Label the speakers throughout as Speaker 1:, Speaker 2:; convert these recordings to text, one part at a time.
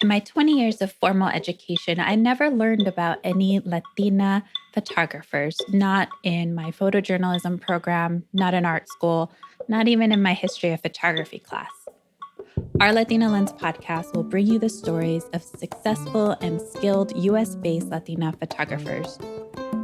Speaker 1: In my 20 years of formal education, I never learned about any Latina photographers, not in my photojournalism program, not in art school, not even in my history of photography class. Our Latina Lens podcast will bring you the stories of successful and skilled US-based Latina photographers.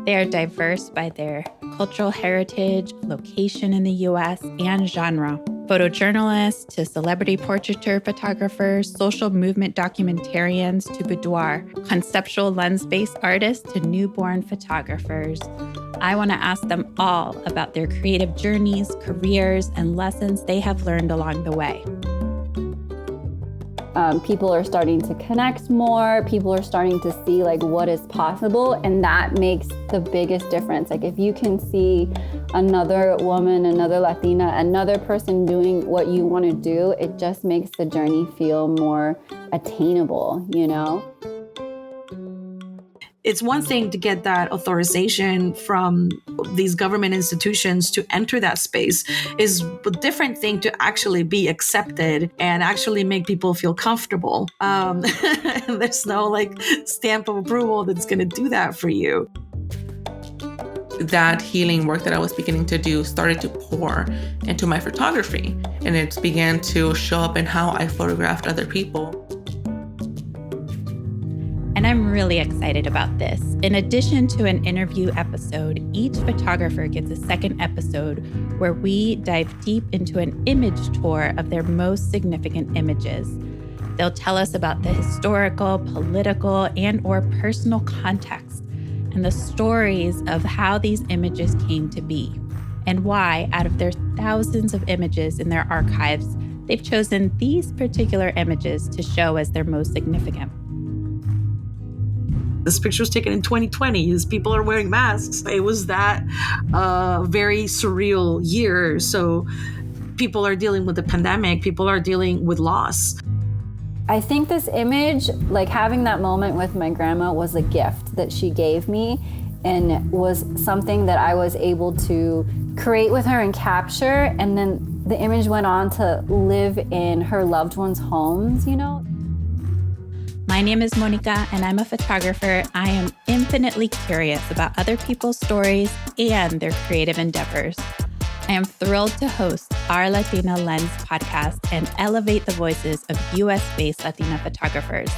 Speaker 1: They are diverse by their cultural heritage, location in the US, and genre. Photojournalists to celebrity portraiture photographers, social movement documentarians to boudoir, conceptual lens-based artists to newborn photographers. I want to ask them all about their creative journeys, careers, and lessons they have learned along the way.
Speaker 2: People are starting to connect more. People are starting to see what is possible, and that makes the biggest difference. If you can see another woman, another Latina, another person doing what you want to do, it just makes the journey feel more attainable,
Speaker 3: It's one thing to get that authorization from these government institutions to enter that space. Is a different thing to actually be accepted and actually make people feel comfortable. There's no stamp of approval that's going to do that for you.
Speaker 4: That healing work that I was beginning to do started to pour into my photography, and it began to show up in how I photographed other people.
Speaker 1: And I'm really excited about this. In addition to an interview episode, each photographer gets a second episode where we dive deep into an image tour of their most significant images. They'll tell us about the historical, political, and/or personal context and the stories of how these images came to be and why, out of their thousands of images in their archives, they've chosen these particular images to show as their most significant.
Speaker 3: This picture was taken in 2020 as people are wearing masks. It was that very surreal year. So people are dealing with the pandemic. People are dealing with loss.
Speaker 2: I think this image, having that moment with my grandma, was a gift that she gave me and was something that I was able to create with her and capture. And then the image went on to live in her loved ones' homes,
Speaker 1: My name is Monika, and I'm a photographer. I am infinitely curious about other people's stories and their creative endeavors. I am thrilled to host our Latina Lens podcast and elevate the voices of US-based Latina photographers.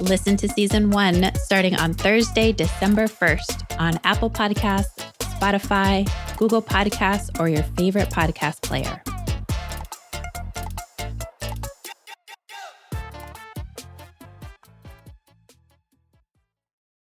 Speaker 1: Listen to season 1 starting on Thursday, December 1st on Apple Podcasts, Spotify, Google Podcasts, or your favorite podcast player.